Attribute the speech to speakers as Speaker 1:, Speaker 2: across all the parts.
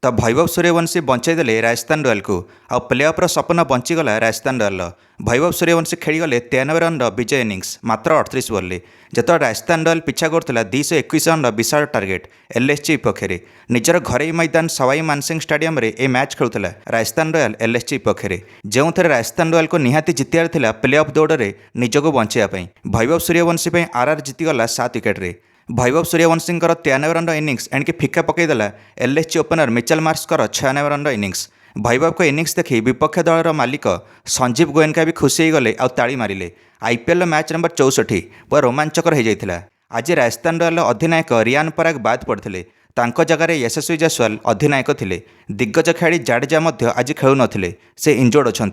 Speaker 1: तो वैभव सूर्यवंशी बंचाईदेले राजस्थान रॉयल को आ प्ले अफ्र सपना बंचीगला राजस्थान रॉयल। वैभव सूर्यवंशी खेलीगले 93 रन विजय इनिंग्स मात्र 38 बॉल जो राजस्थान रॉयल पिछा करुला 221 रन विशाल टार्गेट एलएसजी विपक्ष निजर घरे मैदान सवाई मानसिंह स्टेडियम रे ए मैच खेलुला राजस्थान रॉयल एलएसजी विपक्ष जो थे राजस्थान रॉयल को निहाती जितियार थिला प्ले अफ दौड़ में निजक बंचाई। वैभव सूर्यवंशी आरआर जीतीगला 7 विकेट्रे। वैभव सूर्यवंशी 93 रन इनिंग्स एणिक फिका पकईदेला एलएसजी ओपनर मिचेल मार्शकर 96 रन इनिंग्स। वैभव को इनिंग्स देखी विपक्ष दलर मालिक संजीव गोयनका भी खुशी हो गले और ताड़ी मारे। आईपीएल मैच नंबर 64 पूरा रोमांचकर हो जाता। आज राजस्थान रॉयल अधिनायक रियान पराग बाद पड़ते जगह यशस्वी जायसवाल अधिनायक थे। दिग्गज खेलाड़ी जाडेजा आज खेलु नथिले, से इंजोर्ड अच्छा।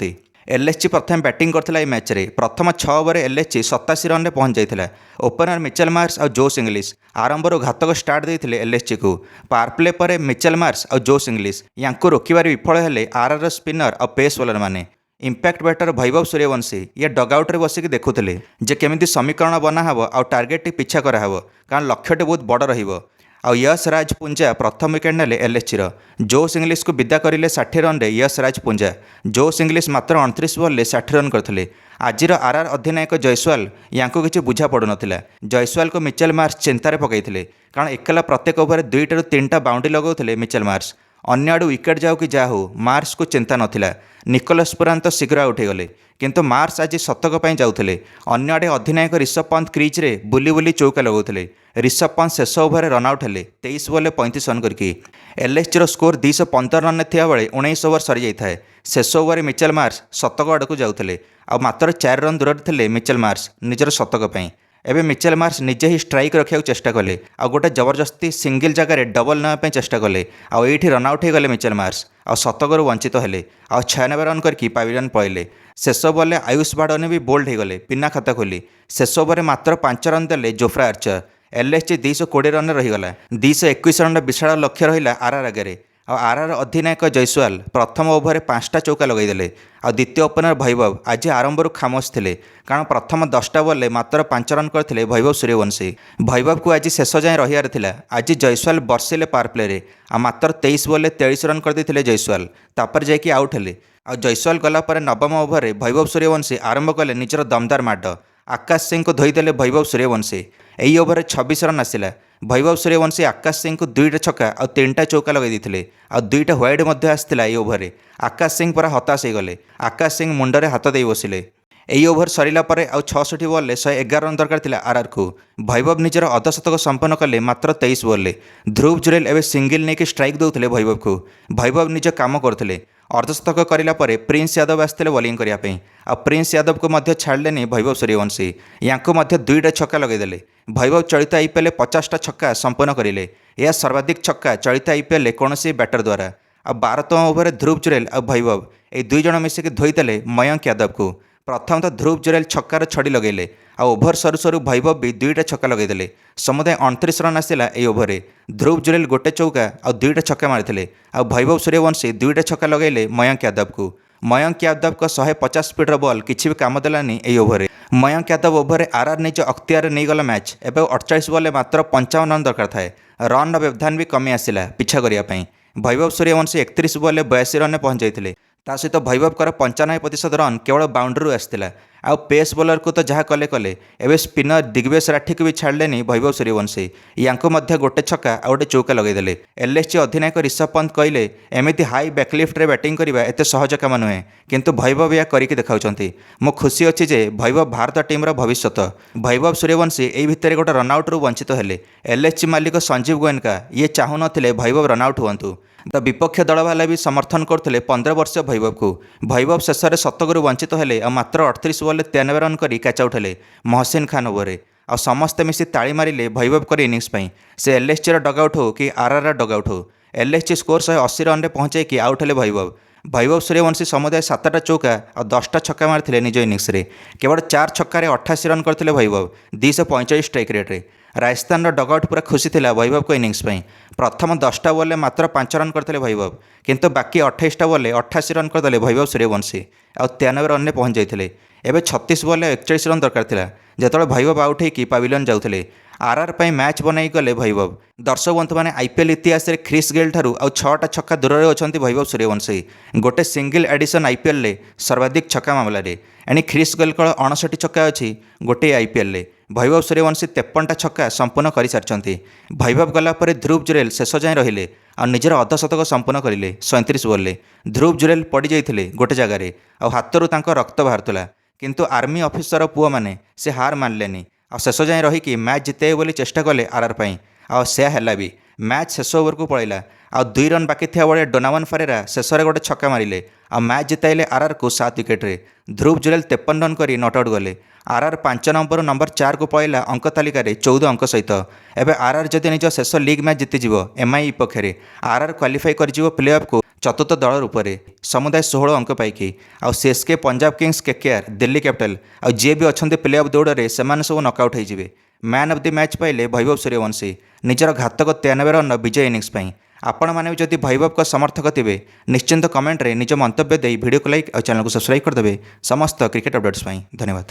Speaker 1: एलएसजी प्रथम बैटिंग करथिला ए मैच रे प्रथम 6 ओवर एलएसजी 87 रन में पहुंच जाइथिला। ओपनर मिचेल मार्श और जोश इंग्लिश आरंभर घातक स्टार्ट देते एलएसजी को। पावर प्ले पर मिचेल मार्श और जोश इंग्लिश यांको रोकबार विफल हेले आरआर स्पिनर और पेस बॉलर माने। इंपैक्ट बैटर वैभव सूर्यवंशी ये डगआउट बसिक देखुले जे केमिति समीकरण बनाहब और टार्गेट पिछा कराहब, कारण लक्ष्यटी बहुत बड़ रहिबो। और यश राज पुंजा प्रथम विकेट नेले एलएसजी। जोश इंग्लिश को विदा करें 60 रन रे यश राज पुंजा। जोश इंग्लिश मात्र 29 बॉल 60 रन करते। आजिर आरआर अधिनायक जयसवाल यांको किसी बुझा पड़ू नाला। जयसवाल को मिचेल मार्श चिंतार पकईले, कारण एकला प्रत्येक ओवर 2 ରୁ 3टा बाउंड्री लगाउले मिचेल मार्श। अन्य आड़ू विकेट जाऊ कि जाहू मार्श को चिंता नथिला। निकोलस पुरान तो शीघ्र आउट हो गले, किंतु मार्श आज शतक जाऊले। अन्य आड़े अधिनायक ऋषभ पंत क्रिज रे बुली बुली चौका लगाउले। ऋषभ पंत शेष ओवर रनआउट हेले 23 बॉल 35 रन करके। एलएसजी स्कोर 215 रन थिया बेले 19 ओवर सरी जाए। शेष ओवर मिचेल मार्श शतक आड़क जाऊले आ मात्र 4 रन दूर थे मिचेल मार्श निजर शतक पाई। एबे मिचेल मार्श निजे ही स्ट्राइक रखा चेष्टा कले आ गोटे जबरदस्ती सिंगल जगह डबल नापी चेष्टा कले आईटी रनआउट हो गले मिचेल मार्श आ शतकरू वंचित हेले आ 96 रन करके पाविलियन पड़े। शेष बॉल आयुष बाडने भी बोल्ड हो गले बिना खाता खोली। शेष ओवर मात्र 5 रन देले जोफ्रा आर्चर। एलएसजी 220 रन रहीगला। 221 रन विशाल लक्ष्य रहा आरआर आगे। आरआर अधिनायक जयसवाल प्रथम ओवर 5टा चौका लगईदेले। आ द्वितीय ओपनर वैभव आज आरंभर खामोश थे, कारण प्रथम 10टा बॉल मात्र 5 रन करते वैभव सूर्यवंशी। वैभव को आज शेष जाए रहीबार थिला। आज जयसवाल बर्षिले पावर प्ले रे आ मात्र 23 बॉल 43 रन करते जयसवाल, तापर जाकि आउट हेले। आ जयसवाल गलापर नवम ओवर वैभव सूर्यवंशी आरंभ कले निजर दमदार माड। आकाश सिंह को धोईदेले वैभव सूर्यवंशी। यही ओवर 26 रन आसिला। वैभव सूर्यवंशी आकाश सिंह को 2टा छक्का और 3टा चौका लगे आ 2टा व्हाइट आसाला। ये ओवर आकाश सिंह पूरा हताश हो गले। आकाश सिंह मुंडरे हाथ दे बसिले। यही ओवर सरला पर आउ 66 बॉल 111 रन दरकार थिला आरआर को। वैभव निजर अर्धशतक संपन्न कले मात्र 23 बॉल। ध्रुव जुरेल एवं सिंगल नहीं स्ट्राइक दौले वैभव को। वैभव निज काम करते। अर्धशतक कराला प्रिंस यादव आसते बॉलिंग करने। आ प्रिंस यादव को मध्य छाड़े वैभव सूर्यवंशी। यांको मध्य 2टा छक्का लगेदेले। वैभव चलित आईपीएल 50टा छक्का संपन्न करें। यह सर्वाधिक छक्का चलित आईपीएल कौन बैटर द्वारा। आ 12तम ओवर ध्रुव जुरेल और वैभव ये 2 जण मिसिक धोईदेले मयंक यादव को। प्रथम तो ध्रुव जुरेल छक्कार छड़ी लगेले आ ओभर सरू सरू वैभव भी 2टा छक्का लगेदेले। समुदाय 29 रन आसिला। ये ओवर ध्रुव जुरेल गोटे चौका और 2टा छक्का मारिथिले आ वैभव सूर्यवंशी 2टा छक्का लगेले मयंक यादव को। मयंक यादव को 150 स्पीड बॉल किसी भी काम देलानी ये over. Mayank Yadav over RR निज अख्तियार नहीं गला मैच। एवं 48 बॉल मात्र 55 रन दरकार थाए। रन व्यवधान भी कमी आसिला पिछा करने। वैभव सूर्यवंशी 31 बॉल 82 रन पहुंच जाते। ता सहित वैभव कर 95% रन केवल बाउंड्री आसाला। आ पेस बॉलर को तो जहाँ कले कले एवं स्पिनर दिग्वेश राठी को भी छाड़े वैभव सूर्यवंशी। यांको मध्य गोटे छक्का और गोटे चौका लगेदेले। एलएसजी अधिनायक ऋषभ पंत कहले एमती हाई बैकलिफ्ट रे बैटिंग करवा एत सहज काम नुहे, किंतु वैभव यह करके देखाउछंती। मो खुशी अच्छी जे वैभव भारत टीम भविष्य। वैभव सूर्यवंशी यही भितर गोटे रनआउट रु वंचित हेले। एलएसजी मालिक संजीव गोयनका ये चाहू नथिले वैभव रनआउट हुअंतु। तो विपक्ष दल वाला भी समर्थन करते 15 वर्ष वैभव को। वैभव शेष में शतकरू वंचित हेले और मात्र 38 बॉल 93 रन कर कैच आउट हेले महसिन खान ओवर। आ समस्ते मिसी ताली मारिले वैभव कर इनिंग्स पई। से एलएसजी डगआउट हो कि आरआर डगआउट हो, एलएसजी स्कोर 180 रन में पहुंचे आउट हेले वैभव। वैभव सूर्यवंशी समुदाय 7टा चौका और 10टा छक्का मारिथिले निज इनिंग्स रे। केवल 4 छक्का 88 रन करथिले वैभव 245 स्ट्राइक रेट रे। राजस्थान डगआउट पूरा खुशी थिला वैभव को इनिंग्स पई। प्रथम 10टा बॉल मात्र 5 रन करते वैभव, किंतु बाकी 28टा बॉल 88 रन करदे वैभव सूर्यवंशी और 93 रन में पहुंच जाते। एवं 36 बॉल 41 रन दरकार थिला जेतବେଳେ वैभव आउट होकर पाविलियन जाउथिले। आरआर ପାଇଁ ମ୍ୟାଚ୍ ବନାଇ ଗଲେ ଭୈଭବ। ଦର୍ଶକ ବନ୍ଧୁମାନେ ଆଇପିଏଲ୍ ଇତିହାସରେ ଖ୍ରୀସ୍ ଗେଲ୍ ଠାରୁ ଆଉ 6ଟା ଛକା ଦୂରରେ ଅଛନ୍ତି ଭୈଭବ ସୂର୍ଯ୍ୟବଂଶୀ। ଗୋଟେ ସିଙ୍ଗିଲ୍ ଏଡିସନ୍ ଆଇପିଏଲ୍ରେ ସର୍ବାଧିକ ଛକା ମାମଲାରେ। ଏଣି ଖ୍ରୀସ୍ ଗେଲ୍ଙ୍କର 59 ଛକା ଅଛି ଗୋଟିଏ ଆଇପିଏଲ୍ରେ। ଭୈଭବ ସୂର୍ଯ୍ୟବଂଶୀ 53ଟା ଛକା ସମ୍ପୂର୍ଣ୍ଣ କରିସାରିଛନ୍ତି। ଭୈଭବ ଗଲା ପରେ ଧ୍ରୁବ ଜୁରେଲ ଶେଷ ଯାଏଁ ରହିଲେ ଆଉ ନିଜର ଅର୍ଦ୍ଧଶତକ ସମ୍ପୂର୍ଣ୍ଣ କରିଲେ 37 ବଲ୍ରେ। ଧ୍ରୁବ ଜୁରେଲ ପଡ଼ିଯାଇଥିଲେ ଗୋଟେ ଜାଗାରେ ଆଉ ହାତରୁ ତାଙ୍କ ରକ୍ତ ବାହାରୁଥିଲା, କିନ୍ତୁ ଆର୍ମି ଅଫିସର ପୁଅମାନେ ସେ ହାର ମାନିଲେନି ଆଉ ଶେଷ ଯାଏଁ ରହିକି ମ୍ୟାଚ୍ ଜିତେଇବେ ବୋଲି ଚେଷ୍ଟା କଲେ ଆର୍ଆର୍ ପାଇଁ, ଆଉ ସେୟା ହେଲା ବି। ମ୍ୟାଚ୍ ଶେଷ ଓଭରକୁ ପଳେଇଲା ଆଉ 2 ରନ୍ ବାକି ଥିବା ବେଳେ ଡୋନାୱାନ ଫରେରା ଶେଷରେ ଗୋଟେ ଛକା ମାରିଲେ ଆଉ ମ୍ୟାଚ୍ ଜିତାଇଲେ ଆର୍ଆର୍କୁ 7 ୱିକେଟ୍ରେ। ଧ୍ରୁବ ଜୁରେଲ 53 ରନ୍ କରି ନଟ୍ ଆଉଟ୍ ଗଲେ। ଆର୍ଆର୍ 5 ନମ୍ବରରୁ ନମ୍ବର 4କୁ ପଳେଇଲା ଅଙ୍କ ତାଲିକାରେ 14 ଅଙ୍କ ସହିତ। ଏବେ ଆର୍ଆର୍ ଯଦି ନିଜ ଶେଷ ଲିଗ୍ ମ୍ୟାଚ୍ ଜିତିଯିବ ଏମ୍ଆଇ ବିପକ୍ଷରେ, ଆର୍ଆର୍ କ୍ୱାଲିଫାଇ କରିଯିବ ପ୍ଲେ ଅଫ୍କୁ ଚତୁର୍ଥ ଦଳ ରୂପରେ ସମୁଦାୟ 16 ଅଙ୍କ ପାଇକି। ଆଉ CSK, Punjab Kings, KKR, Delhi capital ଆଉ ଯିଏ ବି ଅଛନ୍ତି ପ୍ଲେ ଅଫ୍ ଦୌଡ଼ରେ ସେମାନେ ସବୁ ନକ୍ଆଉଟ୍ ହେଇଯିବେ। ମ୍ୟାନ୍ ଅଫ୍ ଦି ମ୍ୟାଚ୍ ପାଇଲେ ଭୈଭବ ସୂର୍ଯ୍ୟବଂଶୀ ନିଜର ଘାତକ 93 ରନ୍ର ବିଜୟ ଇନିଂସ ପାଇଁ। ଆପଣମାନେ ବି ଯଦି ଭୈଭବଙ୍କ ସମର୍ଥକ ଥିବେ ନିଶ୍ଚିନ୍ତ କମେଣ୍ଟରେ ନିଜ ମନ୍ତବ୍ୟ ଦେଇ ଭିଡ଼ିଓକୁ ଲାଇକ୍ ଆଉ ଚ୍ୟାନେଲକୁ ସବସ୍କ୍ରାଇବ୍ କରିଦେବେ ସମସ୍ତ କ୍ରିକେଟ୍ ଅପଡେଟ୍ସ ପାଇଁ। ଧନ୍ୟବାଦ।